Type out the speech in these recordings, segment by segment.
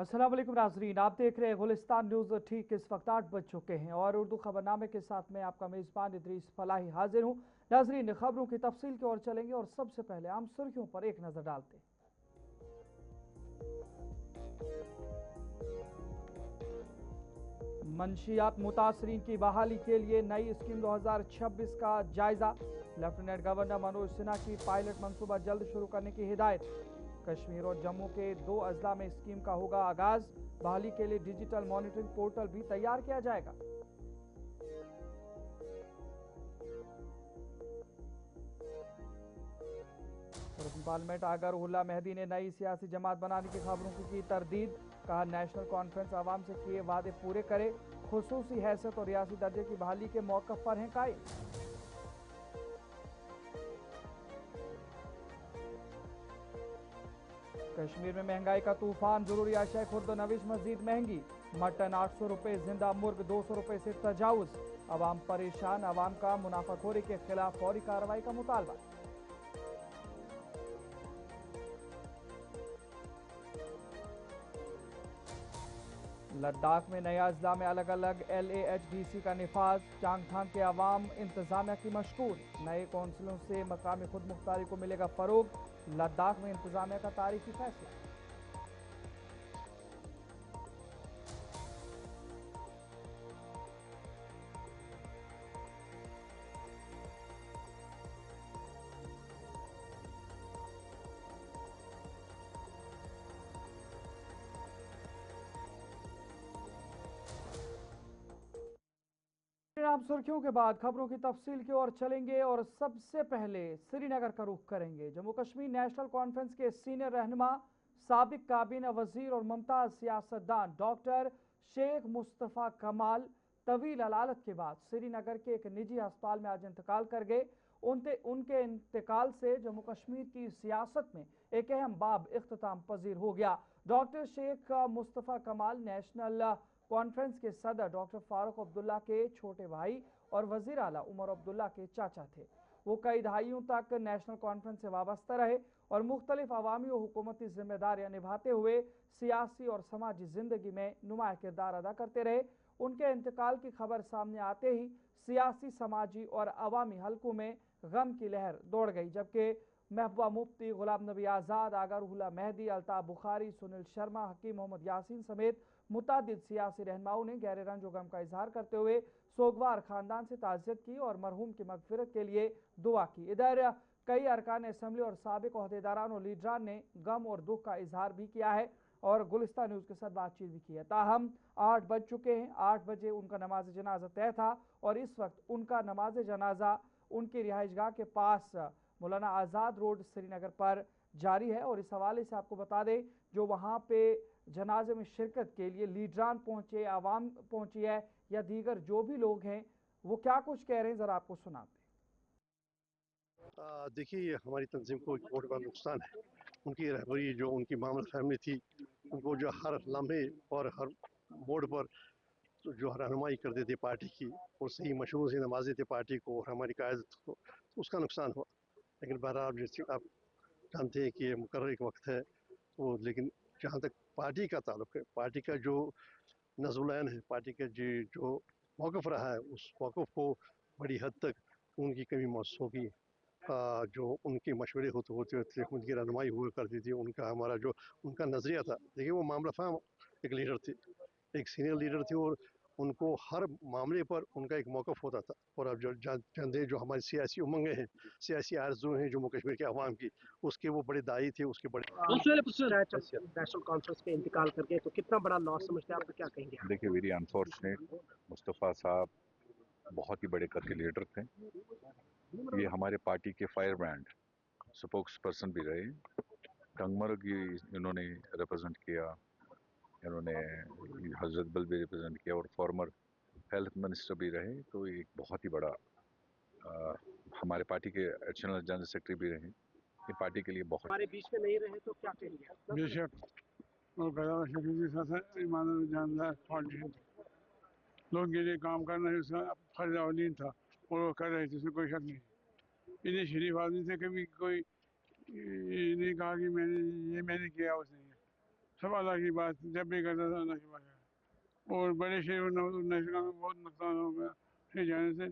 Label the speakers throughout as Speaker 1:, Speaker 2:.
Speaker 1: अस्सलाम वालेकुम नाजरीन, आप देख रहे हैं गुलिस्तान न्यूज़। ठीक इस वक्त 8 बज चुके हैं और उर्दू खबरनामे के साथ मैं आपका मेज़बान इदरीस फलाही हाजिर हूँ। नाजरीन, खबरों की तफसील की ओर चलेंगे और सबसे पहले आम सुर्खियों पर एक नज़र डालते हैं। मंशियात मुतासरीन की बहाली के लिए नई स्कीम 2026 का जायजा। लेफ्टिनेंट गवर्नर मनोज सिन्हा की पायलट मंसूबा जल्द शुरू करने की हिदायत। कश्मीर और जम्मू के 2 अजला में स्कीम का होगा आगाज। बहाली के लिए डिजिटल मॉनिटरिंग पोर्टल भी तैयार किया जाएगा। पार्लियामेंट आगर हुल्ला मेहदी ने नई सियासी जमात बनाने की खबरों की तरदीद। कहा, नेशनल कॉन्फ्रेंस आवाम से किए वादे पूरे करे। खुसूसी हैसियत और रियासी दर्जे की बहाली के मौक़िफ़ पर हैं कायम। कश्मीर में महंगाई का तूफान, जरूरी अशिया खुर्द नविश मजीद महंगी। मटन 800 रुपये, जिंदा मुर्ग 200 रुपये से तजावुज। अवाम परेशान, अवाम का मुनाफाखोरी के खिलाफ फौरी कार्रवाई का मुतालबा। लद्दाख में नया अजला में अलग अलग LAHDC का निफाज। चांगथांग के अवाम इंतजामिया की मशकूर। नए कौंसिलों से मकामी खुद मुख्तारी को मिलेगा फरोग। लद्दाख में इंतजामिया का तारीखी फैसला। आम सुर्खियों के बाद खबरों की तफसील की ओर चलेंगे और सबसे पहले श्रीनगर का रुख करेंगे। जम्मू कश्मीर नेशनल कॉन्फ्रेंस के सीनियर रहनुमा, साबिक काबीना वजीर और मुमताज सियासतदान डॉक्टर शेख मुस्तफ़ा कमाल तवील अलालत के बाद श्रीनगर के एक निजी अस्पताल में आज इंतकाल कर गए। उनके इंतकाल से जम्मू कश्मीर की सियासत में एक अहम बाब इख्तिताम पजीर हो गया। डॉक्टर शेख मुस्तफ़ा कमाल नेशनल कॉन्फ्रेंस के सदर डॉक्टर फारूक अब्दुल्ला के छोटे भाई और वजीर आला उमर अब्दुल्ला के चाचा थे। वो कई दहाइयों तक नेशनल कॉन्फ्रेंस से वाबस्ता रहे और मुख्तलिफ अवामी और हुकूमती जिम्मेदारियां निभाते हुए सियासी और समाजी जिंदगी में नुमाया किरदार अदा करते रहे। उनके इंतकाल की खबर सामने आते ही सियासी, समाजी और अवामी हलकों में गम की लहर दौड़ गई, जबकि महबूबा मुफ्ती, गुलाम नबी आज़ाद, आगर हुल्ला मेहदी, अल्ताफ बुखारी, सुनील शर्मा, हकीम मोहम्मद यासीन समेत मुतादिद सियासी रहनुमाओं ने गहरे रंज गम का इजहार करते हुए सोगवार खानदान से ताज़ियत की और मरहूम की मगफिरत के लिए दुआ की। इधर कई अरकान असम्बली और साबिक अहदेदारान और लीडरान ने गम और दुख का इजहार भी किया है और गुलिस्तान न्यूज़ के साथ बातचीत भी की है। ताहम 8 बज चुके हैं। 8 बजे उनका नमाज जनाजा तय था और इस वक्त उनका नमाज जनाजा उनकी रिहाइशगाह के पास मौलाना आज़ाद रोड श्रीनगर पर जारी है। और इस हवाले से आपको बता दें, जो वहाँ पे जनाजे में शिरकत के लिए लीडरान पहुंचे, आवाम पहुंची है या दीगर जो भी लोग हैं, वो क्या कुछ कह रहे हैं, ज़रा आपको सुनाते
Speaker 2: हैं। देखिए, ये हमारी तंजीम को एक बहुत बड़ा नुकसान है। उनकी रहबरी, जो उनकी मामला फहमी थी, उनको जो हर लम्हे और हर मोड़ पर तो जो रहनुमाई करते थे पार्टी की और सही मशहूर से नवाजे थे पार्टी को और हमारी कायदत को, तो उसका नुकसान हुआ। लेकिन बहरहाल जैसे आप जानते हैं कि ये मुकर्रर एक वक्त है, तो लेकिन जहाँ तक पार्टी का ताल्लुक है, पार्टी का जो नज़ुलैन है, पार्टी का जो मौक़िफ़ रहा है, उस मौक़िफ़ को बड़ी हद तक उनकी कमी महसूस होगी। जो उनके मशवरे होते होते थे, उनकी रहनुमाई हुआ करती थी, उनका हमारा जो उनका नज़रिया था। देखिए, वो मामला फ़हम एक लीडर थे, एक सीनियर लीडर थे और उनको हर मामले पर उनका एक मौक़िफ़ होता था। और अब जो जानते हैं, जो हमारी सियासी उमंगें हैं, सियासी आरज़ू हैं जम्मू कश्मीर के अवाम की, उसके वो बड़े दाई थे, उसके बड़े
Speaker 3: नेशनल कॉन्फ्रेंस के इंतकाल करके, तो कितना बड़ा लॉस समझते हैं आप, क्या कहेंगे?
Speaker 4: देखिए, वेरी अनफॉर्चुनेट। मुस्तफ़ा साहब बहुत ही बड़े कद के लीडर थे। ये हमारे पार्टी के फायर ब्रांड स्पोक्स पर्सन भी रहे। टंगमर्ग इन्होंने रिप्रेजेंट किया, इन्होंने हजरत बल भी रिप्रेजेंट किया और फॉर्मर हेल्थ मिनिस्टर भी रहे। तो एक बहुत ही बड़ा हमारे पार्टी के एडिशनल जनरल सेक्रेटरी भी रहे। ये पार्टी के लिए बहुत
Speaker 3: हमारे बीच में नहीं रहे तो क्या कहेंगे?
Speaker 5: बेशक जानदार पॉलिटिशियन लोगों के लिए काम करना उसका फर्ज अवलीन था और वो कर रहे थे, उसमें कोई शक नहीं। इतने शरीफ आदमी थे, कभी कोई नहीं कहा कि मैंने किया उसने। सब अल्लाह की बात, जब भी करता था अल्लाह की बात है। और बड़े शहरों नशा में बहुत नुकसान हो गया ले जाने से,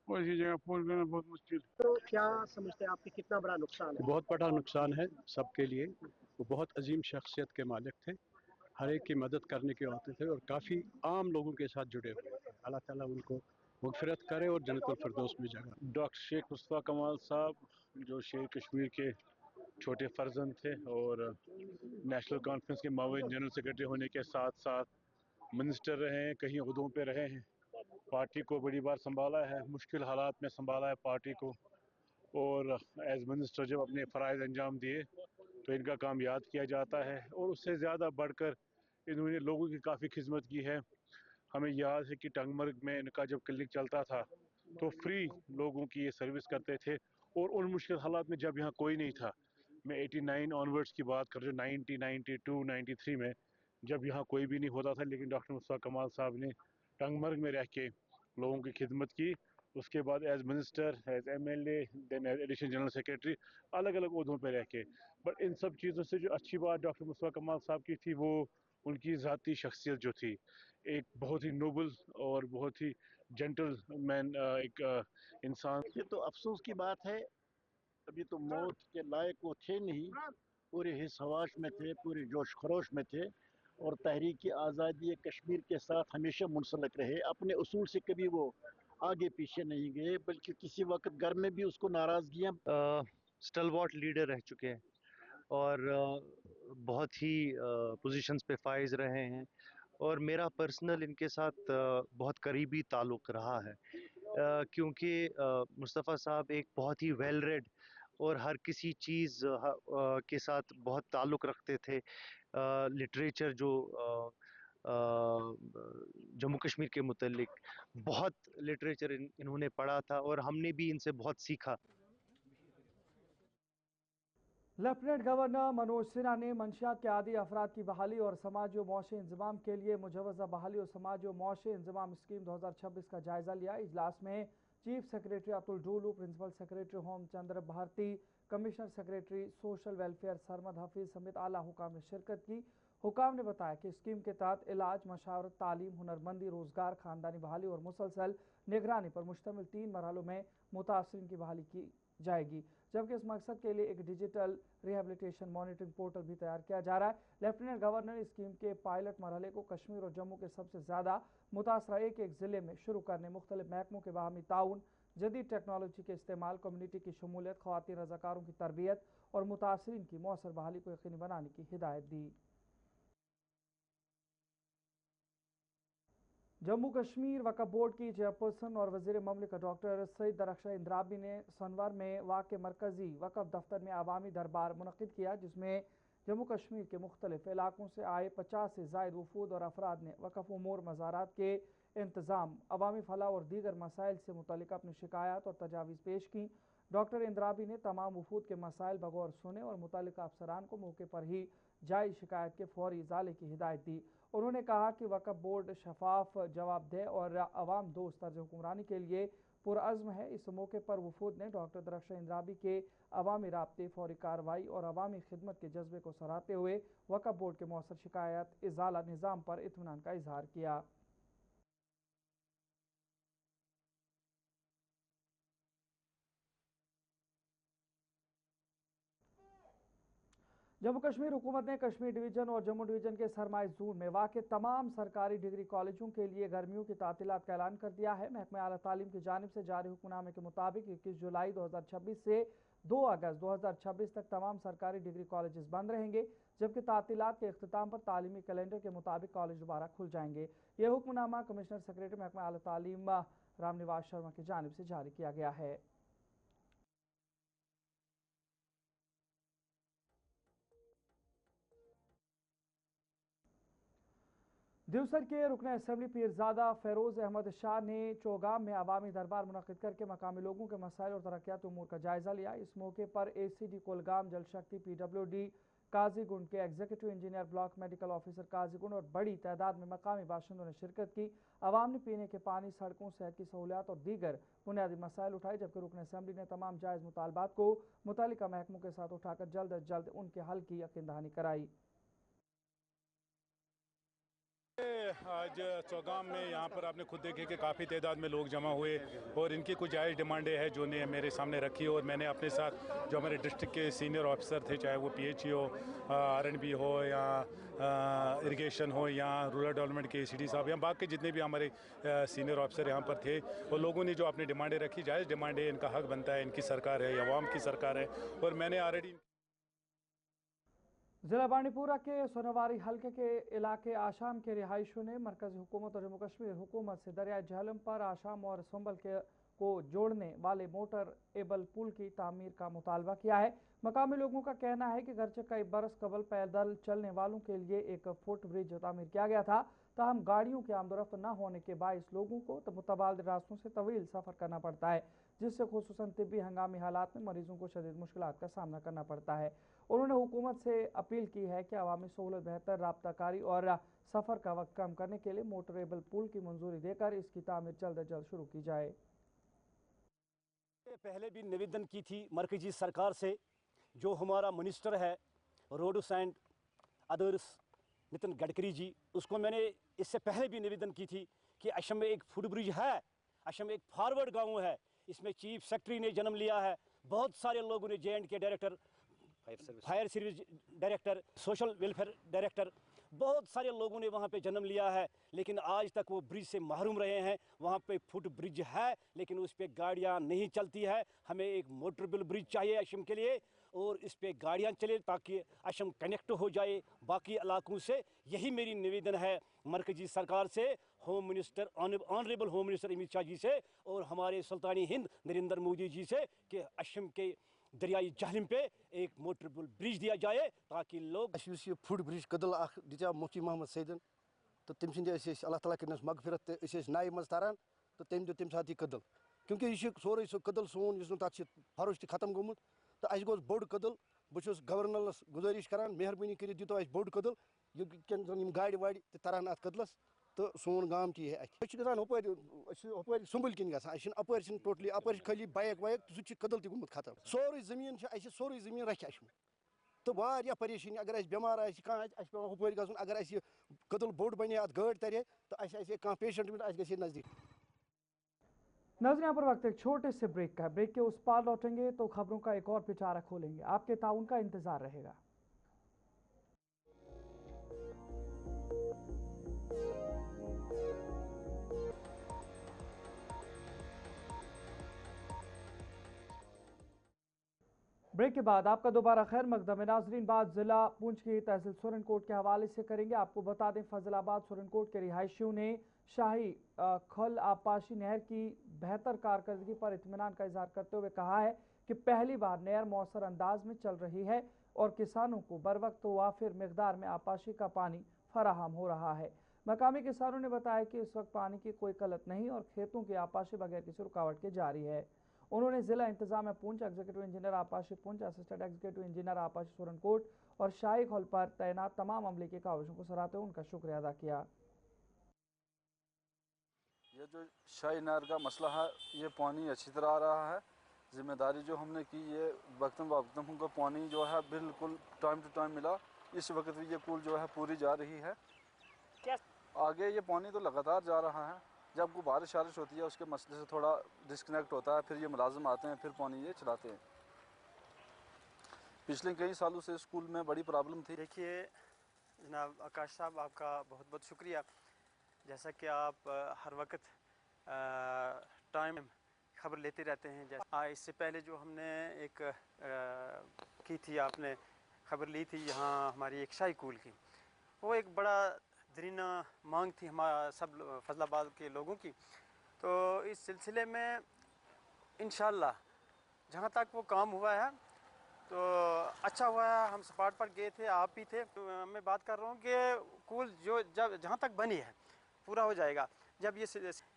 Speaker 5: और इसी जगह पूल करना बहुत मुश्किल है।
Speaker 3: तो क्या समझते हैं आपके कितना बड़ा नुकसान है?
Speaker 6: बहुत बड़ा नुकसान है सबके लिए। वो बहुत अजीम शख्सियत के मालिक थे, हर एक की मदद करने के होते थे और काफ़ी आम लोगों के साथ जुड़े हुए थे। अल्लाह ताला उनको मगफिरत करे और जन्नतुल फिरदौस में जगह।
Speaker 7: डॉक्टर शेख मुस्तफ़ा कमाल साहब जो शेर कश्मीर के छोटे फर्जंद थे और नेशनल कॉन्फ्रेंस के मावेन जनरल सेक्रेटरी होने के साथ साथ मिनिस्टर रहे हैं, कहीं उहदों पे रहे हैं, पार्टी को बड़ी बार संभाला है, मुश्किल हालात में संभाला है पार्टी को, और एज मिनिस्टर जब अपने फ़राइज़ अंजाम दिए तो इनका काम याद किया जाता है। और उससे ज़्यादा बढ़कर इन्होंने लोगों की काफ़ी खिदमत की है। हमें याद है कि टंगमर्ग में इनका जब क्लिनिक चलता था तो फ्री लोगों की ये सर्विस करते थे, और उन मुश्किल हालात में जब यहाँ कोई नहीं था, मैं 89 ऑनवर्ड्स की बात कर रहा हूँ, 90, 92, 93 में जब यहाँ कोई भी नहीं होता था, लेकिन डॉक्टर मुस्तफ़ा कमाल साहब ने टंगमर्ग में रह के लोगों की खिदमत की। उसके बाद as minister, as MLA, then as additional general secretary, अलग अलग ओहदों पर रह के। बट इन सब चीज़ों से जो अच्छी बात डॉक्टर मुस्तफ़ा कमाल साहब की थी वो उनकी ज़ाती शख्सियत जो थी, एक बहुत ही नोबल और बहुत ही जेंटल मैन, एक इंसान।
Speaker 8: ये तो अफसोस की बात है, अभी तो मौत के लायक वो थे नहीं, पूरे हिस हवाश में थे, पूरे जोश खरोश में थे, और तहरीक आज़ादी कश्मीर के साथ हमेशा मुंसलिक रहे। अपने उसूल से कभी वो आगे पीछे नहीं गए, बल्कि किसी वक्त घर में भी उसको नाराज़गियाँ।
Speaker 9: स्टलवॉट लीडर रह चुके हैं और बहुत ही पोजीशंस पे फाइज रहे हैं, और मेरा पर्सनल इनके साथ बहुत करीबी ताल्लुक़ रहा है, क्योंकि मुस्तफ़ा साहब एक बहुत ही वेल रेड और हर किसी चीज़ के साथ बहुत ताल्लुक़ रखते थे। लिटरेचर जो जम्मू कश्मीर के मुतल्लिक बहुत लिटरेचर इन्होंने पढ़ा था और हमने भी इनसे बहुत सीखा।
Speaker 1: लेफ्टिनेंट गवर्नर मनोज सिन्हा ने मंशियात के आदी अफराद की बहाली और समाजी व मुआशी इंजमाम के लिए मुजवज़ा बहाली और समाजी व मुआशी इंजमाम स्कीम 2026 का जायजा लिया। इजलास में chief secretary Atul Dulloo, principal secretary home Chandra Bharti, commissioner secretary social welfare Sarmad Hafeez समेत आला हुकाम ने शिरकत की। हुकाम ने बताया कि स्कीम के तहत इलाज, मशावरत, तालीम, हुनरमंदी, रोजगार, खानदानी बहाली और मुसलसल निगरानी पर मुश्तमिल 3 मरहलों में मुतासरीन की बहाली की जाएगी, जबकि इस मकसद के लिए एक डिजिटल रिहेबिलिटेशन मॉनिटरिंग पोर्टल भी तैयार किया जा रहा है। लेफ्टिनेंट गवर्नर ने स्कीम के पायलट मरहले को कश्मीर और जम्मू के सबसे ज़्यादा मुतासरा एक ज़िले में शुरू करने, मुख्तलिफ महकमों के बाहमी ताउन, जदीद टेक्नोलॉजी के इस्तेमाल, कम्युनिटी की शमूलियत, ख़वातीन रज़ाकारों की तरबियत और मुतासरीन की मौसर बहाली को यकीनी बनाने की हिदायत दी। जम्मू कश्मीर वक्फ बोर्ड की चेयरपर्सन और वज़ीर ममलिकत डॉक्टर सईद दरख्शां इंद्राबी ने सोनवार में वाक़ मरकज़ी वक्फ दफ्तर में अवामी दरबार मुनक़िद किया, जिसमें जम्मू कश्मीर के मुख्तलिफ इलाकों से आए 50 से ज़ायद वफूद और अफराद ने वक्फ उमूर, मज़ारात के इंतज़ाम, अवामी फलाह और दीगर मसाइल से मुतल्लिक़ अपनी शिकायत और तजावीज़ पेश की। डॉक्टर इंद्राबी ने तमाम वफूद के मसाइल बगौर सुने और मुतल्लिक़ा अफसरान को मौके पर ही जायज़ शिकायत के फौरी इज़ाले की हिदायत दी। उन्होंने कहा कि वक्फ बोर्ड शफाफ, जवाबदेह और अवाम दोस्त तर्ज हुक्मरानी के लिए पुरअज़्म है। इस मौके पर वफूद ने डॉक्टर दरख्शां इंद्राबी के अवामी राब्ते, फौरी कार्रवाई और अवामी खिदमत के जज्बे को सराहते हुए वक्फ बोर्ड के मौसर शिकायत इज़ाला निज़ाम पर इत्मीनान का इजहार किया। जम्मू कश्मीर हुकूमत ने कश्मीर डिवीज़न और जम्मू डिवीज़न के सरमाई जोन में वाक़ तमाम सरकारी डिग्री कॉलेजों के लिए गर्मियों की तातीलात का ऐलान कर दिया है। महकमा आला तालीम की जानिब से जारी हुक्मनामे के मुताबिक 21 जुलाई 2026 से 2 अगस्त 2026 तक तमाम सरकारी डिग्री कॉलेज बंद रहेंगे, जबकि तातीलात के अख्तिताम पर तालीमी कैलेंडर के मुताबिक कॉलेज दोबारा खुल जाएंगे। यह हुक्मनामा कमिश्नर सेक्रेटरी महकमा आला तालीम रामनिवास शर्मा की जानिब से जारी किया गया है। दिवसर के रुकन असम्बली पीरजादा फेरोज़ अहमद शाह ने चौगाम में अवामी दरबार मुनक़िद करके मकामी लोगों के मसाइल और तरक्याती उमूर का जायज़ा लिया। इस मौके पर ACD कोलगाम, जल शक्ति, PWD काजीगुंड के executive engineer, block medical officer Qazigund और बड़ी तादाद में मकामी बाशिंदों ने शिरकत की। अवाम ने पीने के पानी, सड़कों, सेहत की सहूलियात और दीगर बुनियादी मसाइल उठाए, जबकि रुकन असम्बली ने तमाम जायज़ मुतालबात को मुतल्लिका महकमों के साथ उठाकर जल्द अज जल्द उनके हल की यकीन दहानी कराई।
Speaker 7: आज चौगाम में यहाँ पर आपने खुद देखे कि काफ़ी तादाद में लोग जमा हुए और इनकी कुछ जायज़ डिमांडें हैं जो ने मेरे सामने रखी और मैंने अपने साथ जो हमारे डिस्ट्रिक्ट के सीनियर ऑफिसर थे, चाहे वो PHE हो, RNB हो या इरिगेशन हो या रूरल डेवलपमेंट के ACD साहब या बाकी जितने भी हमारे सीनियर ऑफिसर यहाँ पर थे, और लोगों ने जो अपनी डिमांडें रखी, जायज़ डिमांडें, इनका हक बनता है, इनकी सरकार है, अवाम की सरकार है। और मैंने ऑलरेडी
Speaker 1: जिला बांडीपुरा के सोनावारी हल्के के इलाके आशाम के रिहायशियों ने मरकजी हुकूमत और जम्मू कश्मीर हुकूमत से दरियाई झेलम पर आशाम और संबल को जोड़ने वाले मोटर एबल पुल की तामीर का मुतालबा किया है। मकामी लोगों का कहना है कि गर्चे कई बरस कबल पैदल चलने वालों के लिए एक फुट ब्रिज तामीर किया गया था, ताहम गाड़ियों के आमदोरफ्त न होने के बायस लोगों को मुतबादिल रास्तों से तवील सफ़र करना पड़ता है, जिससे खुसूसन तिब्बी हंगामी हालात में मरीजों को शदीद मुश्किलात का सामना करना पड़ता है। उन्होंने हुकूमत से अपील की है कि अवामी सहूलत, बेहतर राब्ताकारी और सफ़र का वक्त कम करने के लिए मोटरेबल पुल की मंजूरी देकर इसकी तामीर जल्द अज जल्द शुरू की जाए।
Speaker 10: पहले भी निवेदन की थी मरकजी सरकार से, जो हमारा मिनिस्टर है roads and others Nitin Gadkari ji, उसको मैंने इससे पहले भी निवेदन की थी कि असम में एक फुट ब्रिज है, असम में एक फॉरवर्ड गांव है, इसमें चीफ सेक्रेटरी ने जन्म लिया है, बहुत सारे लोगों ने J&K director, fire service director, social welfare director, बहुत सारे लोगों ने वहाँ पे जन्म लिया है, लेकिन आज तक वो ब्रिज से महरूम रहे हैं। वहाँ पे फुट ब्रिज है लेकिन उस पे गाड़ियाँ नहीं चलती है। हमें एक मोटरेबल ब्रिज चाहिए असम के लिए और इस पे गाड़ियाँ चले ताकि असम कनेक्ट हो जाए बाकी इलाकों से। यही मेरी निवेदन है मरकजी सरकार से, home minister honourable home minister Amit Shah ji से और हमारे सुल्तानी हिंद नरेंद्र मोदी जी से कि असम के दरियाई जहलम पे एक मोटरेबल ब्रिज दिया जाए ताकि लोग
Speaker 11: फुट ब्रिज कदल दिता मुफ्ती मोहम्मद सैदन तो तम अल्लाह ताला कर मगफिरत तो नाय मज तारान तो तम दि तम सात यह कदल क्योंकि यह सोरे सो कदल सोन तथ फरोश तक खत्म गोमुत तो अस गोस बोड़ कदल बहुत गवर्नरस गुजारिश करान मेहरबानी कर दितो अस बोड़ कदल यम गाड़ वाड़ तरान अत कदलस तो सोन गाम ती है अपर सुंबल किन गसान अपर टोटली अपर खाली बाइक वाइक सह कदल तुमुत खत्म सोरे जमीन सोरे जमीन रख तो वारिया परेशानी अगर बेमार पे गन अगर कदल बोड़ बने अत गाड़ तर तो कह पेशेंट गए नजदीक।
Speaker 1: नाज़रीन, यहाँ पर वक्त एक छोटे से ब्रेक का है। ब्रेक के उस पार लौटेंगे तो खबरों का एक और पिटारा खोलेंगे। आपके ताउन का इंतजार रहेगा। ब्रेक के बाद आपका दोबारा खैर मकदम है। नाजरीन, बात जिला पुंछ की तहसील सुरनकोट के हवाले से करेंगे। आपको बता दें, फजलाबाद सुरनकोट के रिहायशियों ने शाही खल आबपाशी नहर की बेहतर कारकर्दगी पर इत्मीनान का इजहार करते हुए कहा है कि पहली बार नहर मौसर अंदाज में चल रही है और किसानों को बर वक्त वाफिर मकदार में आबपाशी का पानी फराहम हो रहा है। मकामी किसानों ने बताया कि इस वक्त पानी की कोई किल्लत नहीं और खेतों की आबपाशी बगैर किसी रुकावट के जारी है। उन्होंने जिला इंतजामिया पुंछ, एग्जीक्यूटिव इंजीनियर आबपाशी पुंछ, असिस्टेंट एग्जीक्यूटिव इंजीनियर आबपाशी सुरनकोट और शाही खल पर तैनात तमाम अमले की काविशों को सराहते हुए उनका शुक्रिया अदा किया।
Speaker 12: ये जो शाही नहर का मसला है, ये पानी अच्छी तरह आ रहा है। जिम्मेदारी जो हमने की, ये वक्तम वक्तम हमको पानी जो है बिल्कुल टाइम टू टाइम मिला। इस वक्त भी ये पुल जो है पूरी जा रही है। क्या आगे ये पानी तो लगातार जा रहा है। जब कोई बारिश वारिश होती है उसके मसले से थोड़ा डिस्कनेक्ट होता है, फिर ये मुलाजिम आते हैं, फिर पानी ये चलाते हैं। पिछले कई सालों से स्कूल में बड़ी प्रॉब्लम थी।
Speaker 13: देखिए जनाब आकाश साहब, आपका बहुत बहुत शुक्रिया। जैसा कि आप हर वक्त टाइम खबर लेते रहते हैं। जैसे इससे पहले जो हमने एक की थी, आपने खबर ली थी यहाँ हमारी एक शाही कूल की, वो एक बड़ा दरीना मांग थी हमारा सब फजलाबाद के लोगों की। तो इस सिलसिले में इंशाल्लाह जहाँ तक वो काम हुआ है तो अच्छा हुआ है। हम स्पॉट पर गए थे, आप भी थे। तो मैं बात कर रहा हूँ कि कूल जो जब जहाँ तक बनी है पूरा हो जाएगा जब ये,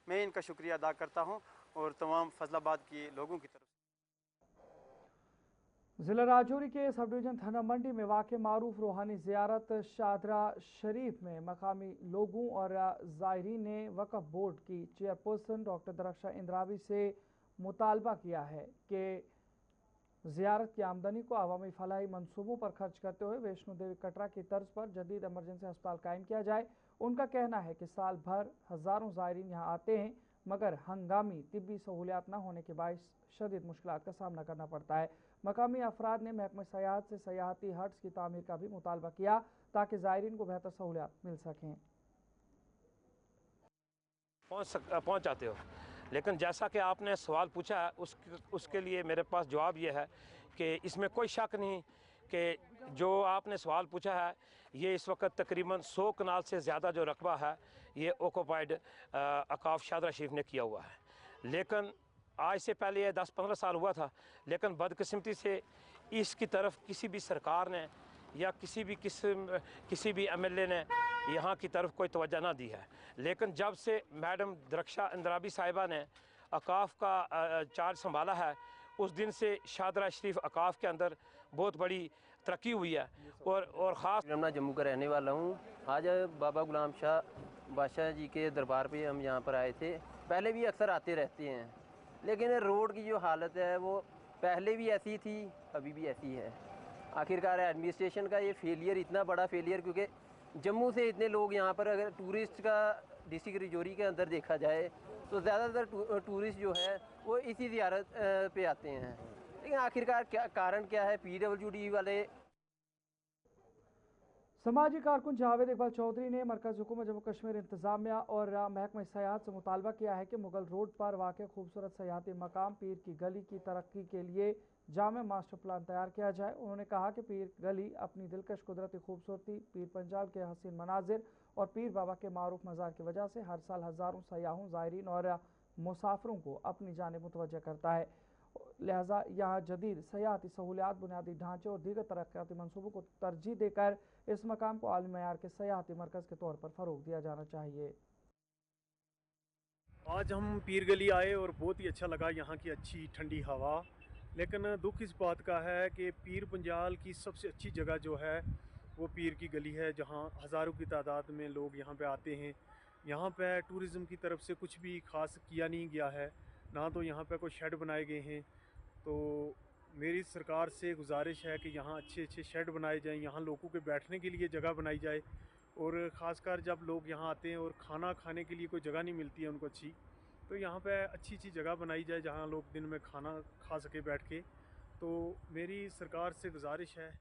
Speaker 13: मैं इनका शुक्रिया अदा करता हूँ और तमाम फजलाबाद के लोगों की तरफ।
Speaker 1: जिला राजौरी के सब डिवीजन थाना मंडी में वाक़े मारूफ रूहानी ज़ियारत शादरा शरीफ में मकामी लोगों और ज़ायरीन ने वक्फ बोर्ड की चेयरपर्सन डॉक्टर दरख्शा इंद्रावी से मुतालबा किया है कि ज़ियारत की आमदनी को अवामी फलाही मनसूबों पर खर्च करते हुए वैष्णो देवी कटरा की तर्ज पर जदीद एमरजेंसी अस्पताल कायम किया जाए। उनका कहना है कि साल भर हज़ारों ज़ायरीन यहाँ आते हैं, मगर हंगामी तिब्बी सहूलियात न होने के बायस शदीद मुश्किलात का सामना करना पड़ता है। मकामी अफराद ने महकमा सयाहत से सयाहती हट्स की तामीर का भी मुतालबा किया ताकि ज़ायरीन को बेहतर सहूलियात मिल सकें।
Speaker 14: पहुँच जाते हो, लेकिन जैसा कि आपने सवाल पूछा है उसके लिए मेरे पास जवाब ये है कि इसमें कोई शक नहीं कि जो आपने सवाल पूछा है ये इस वक्त तकरीबन 100 कनाल से ज़्यादा जो रकबा है ये ऑक्यूपाइड अकाफ शादरा शरीफ ने किया हुआ है। लेकिन आज से पहले ये 10-15 साल हुआ था, लेकिन बदकिस्मती से इसकी तरफ किसी भी सरकार ने या किसी भी MLA ने यहाँ की तरफ कोई तवज्जो ना दी है। लेकिन जब से मैडम दरख्शा इंदराबी साहिबा ने अकाफ का चार्ज संभाला है, उस दिन से शादरा शरीफ अकाफ के अंदर बहुत बड़ी तरक्की हुई है। और ख़ास
Speaker 15: मैं जम्मू का रहने वाला हूँ। आज बाबा गुलाम शाह बादशाह जी के दरबार पे हम यहाँ पर आए थे। पहले भी अक्सर आते रहते हैं, लेकिन रोड की जो हालत है वो पहले भी ऐसी थी, अभी भी ऐसी है। आखिरकार एडमिनिस्ट्रेशन का ये फेलियर, इतना बड़ा फेलियर, क्योंकि जम्मू से इतने लोग यहाँ पर, अगर टूरिस्ट का डिस्ट्रिक्ट रजौरी के अंदर देखा जाए तो ज़्यादातर टूरिस्ट जो है वो इसी ज़ियारत पे आते हैं। लेकिन आखिरकार कारण क्या है? PWD वाले।
Speaker 1: समाजी कारकुन जावेद इकबाल चौधरी ने मरकज़ हुकूमत जम्मू कश्मीर इंतज़ामिया और महकमा सयाहत से मुतालबा किया है कि मुगल रोड पर वाक़ खूबसूरत सयाहती मकाम पीर की गली की तरक्की के लिए जामे मास्टर प्लान तैयार किया जाए। उन्होंने कहा कि पीर गली अपनी दिलकश कुदरती खूबसूरती, पीर पंजाल के हसीन मनाजिर और पीर बाबा के मारूफ मज़ार की वजह से हर साल हज़ारों सयाहों, ज़ायरीन और मुसाफिरों को अपनी जानिब मुतवज्जह करता है। लिहाजा यहाँ जदीद सयाहती सहूलियात, बुनियादी ढांचे और दीगर तरक्याती मनसूबों को तरजीह देकर इस मकाम को आलमी मयार के सयाहती मरकज़ के तौर पर फ़रोग़ दिया जाना चाहिए।
Speaker 16: आज हम पीर गली आए और बहुत ही अच्छा लगा, यहाँ की अच्छी ठंडी हवा। लेकिन दुख इस बात का है कि पीर पंजाल की सबसे अच्छी जगह जो है वो पीर की गली है, जहाँ हज़ारों की तादाद में लोग यहाँ पे आते हैं। यहाँ पे टूरिज़म की तरफ से कुछ भी ख़ास किया नहीं गया है, ना तो यहाँ पे कोई शेड बनाए गए हैं। तो मेरी सरकार से गुजारिश है कि यहाँ अच्छे अच्छे शेड बनाए जाएं, यहाँ लोगों के बैठने के लिए जगह बनाई जाए। और ख़ासकर जब लोग यहाँ आते हैं और खाना खाने के लिए कोई जगह नहीं मिलती है उनको अच्छी, तो यहाँ पे अच्छी जगह बनाई जाए जहाँ लोग दिन में खाना खा सके बैठ के। तो मेरी सरकार से गुजारिश है।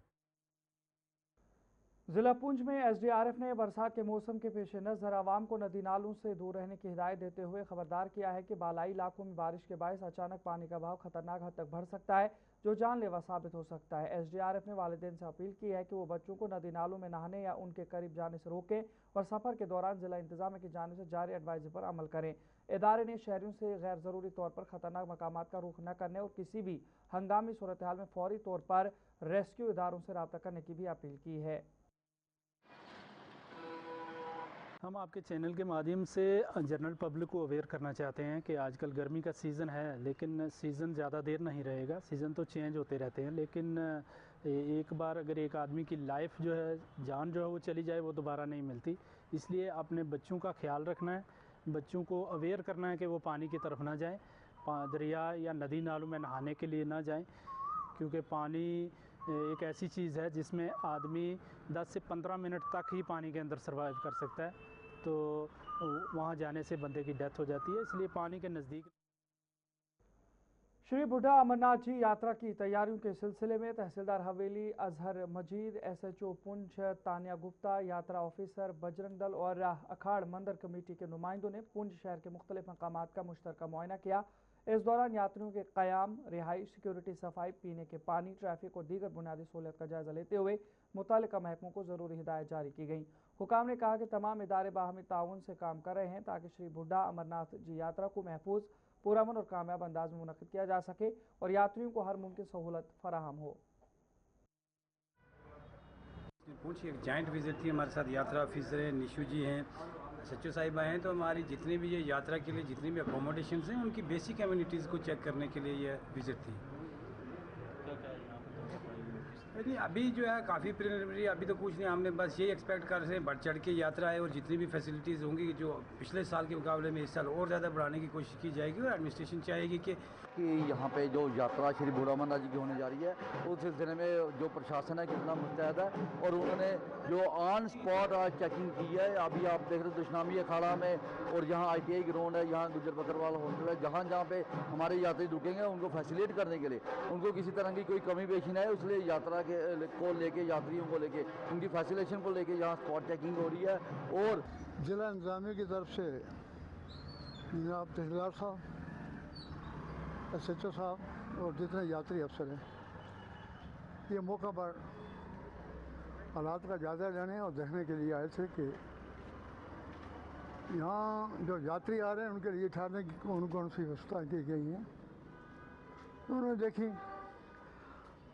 Speaker 1: ज़िला पुंछ में SDRF ने बरसात के मौसम के पेश नज़र आवाम को नदी नालों से दूर रहने की हिदायत देते हुए खबरदार किया है कि बालाई इलाकों में बारिश के बायस अचानक पानी का बहाव खतरनाक हद तक बढ़ सकता है, जो जानलेवा साबित हो सकता है। SDRF ने वालिदैन से अपील की है कि वो बच्चों को नदी नालों में नहाने या उनके करीब जाने से रोकें और सफ़र के दौरान ज़िला इंतज़ामिया की जानिब से जारी एडवाइजरी पर अमल करें। इदारे ने शहरियों से गैर ज़रूरी तौर पर ख़तरनाक मकामात का रुख न करने और किसी भी हंगामी सूरत हाल में फौरी तौर पर रेस्क्यू इदारों से रब्ता करने की भी अपील की है।
Speaker 17: हम आपके चैनल के माध्यम से जनरल पब्लिक को अवेयर करना चाहते हैं कि आजकल गर्मी का सीज़न है, लेकिन सीज़न ज़्यादा देर नहीं रहेगा। सीज़न तो चेंज होते रहते हैं, लेकिन एक बार अगर एक आदमी की लाइफ जो है, जान जो है वो चली जाए, वो दोबारा नहीं मिलती। इसलिए अपने बच्चों का ख्याल रखना है, बच्चों को अवेयर करना है कि वो पानी की तरफ ना जाएं, दरिया या नदी नालों में नहाने के लिए ना जाएं, क्योंकि पानी एक ऐसी चीज़ है जिसमें आदमी 10 से 15 मिनट तक ही पानी के अंदर सर्वाइव कर सकता है। तो वहाँ जाने से बंदे की डेथ हो जाती है, इसलिए पानी के नज़दीक।
Speaker 1: श्री बुढ़ा अमरनाथ जी यात्रा की तैयारियों के सिलसिले में तहसीलदार हवेली अजहर मजीद, SHO पुंछ तानिया गुप्ता, यात्रा ऑफिसर बजरंग दल और अखाड़ मंदिर कमेटी के नुमाइंदों ने पुंछ शहर के मुख्तलिफ मकामात का मुश्तरका मुआयना किया। इस दौरान यात्रियों के क़याम, रिहाइश, सिक्योरिटी, सफाई, पीने के पानी, ट्रैफिक और दीगर बुनियादी सहूलियत का जायज़ा लेते हुए मुतालिका महकमों को ज़रूरी हिदायत जारी की गई। हुकाम ने कहा कि तमाम इदारे बाहमी ताउन से काम कर रहे हैं ताकि श्री बुढ़ा अमरनाथ जी यात्रा को महफूज, पुरअमन और कामयाब अंदाज में मुनक़िद किया जा सके और यात्रियों को हर मुमकिन सहूलत फराहम हो।
Speaker 18: पुंछ एक जॉइंट विजिट थी, हमारे साथ यात्रा ऑफिसर निशु जी हैं, SHO साहिबा हैं। तो हमारी जितनी भी ये यात्रा के लिए जितनी भी अकोमोडेशन हैं, उनकी बेसिक कम्युनिटीज़ को चेक करने के लिए ये विजिट थी। नहीं, अभी जो है काफ़ी प्रिलिमिनरी, अभी तो कुछ नहीं, हमने बस यही एक्सपेक्ट कर रहे हैं बढ़ चढ़ के यात्रा है और जितनी भी फैसिलिटीज़ होंगी जो पिछले साल के मुकाबले में इस साल और ज़्यादा बढ़ाने की कोशिश की जाएगी और एडमिनिस्ट्रेशन चाहेगी कि
Speaker 19: यहाँ पे जो यात्रा श्री बूढ़ा अमरनाथ जी की होने जा रही है उस सिलसिले में जो प्रशासन है कितना मुस्तैद है और उन्होंने जो ऑन स्पॉट आज चेकिंग की है। अभी आप देख रहे हो दुश्नामी अखाड़ा में और यहाँ ITI ग्राउंड है, यहाँ गुजर बकरवाल हॉस्टल है, जहाँ जहाँ पे हमारे यात्री रुकेंगे उनको फैसिलिटेट करने के लिए उनको किसी तरह की कोई कमी पेशी न है, इसलिए यात्रा को लेके यात्रियों को लेके उनकी फैसिलेशन को लेके यहाँ स्पॉट चेकिंग हो रही है। और
Speaker 20: जिला इंतजामिया की तरफ से जनाब तहसीलदार साहब, SHO साहब और जितने यात्री अफसर हैं ये मौका पर हालात का जायज़ा लेने और देखने के लिए आए थे कि यहाँ जो यात्री आ रहे हैं उनके लिए ठहरने की कौन कौन सी व्यवस्थाएँ की गई हैं। उन्होंने देखी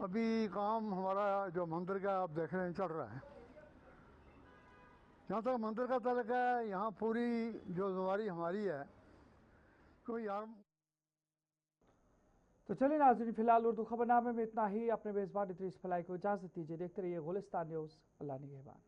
Speaker 20: अभी काम हमारा जो मंदिर का आप देख रहे हैं चल रहा है। जहाँ तक मंदिर का तल्लुक़ है यहाँ पूरी जो जिम्मेदारी हमारी है कोई यार।
Speaker 1: तो चलिए नाज़रीन, फिलहाल उर्दू खबरनामे में इतना ही। अपने मेज़बान इदरीस फलाई को इजाज़त दीजिए। देखते रहिए गुलिस्तान न्यूज़। अल्लाह निगहबान।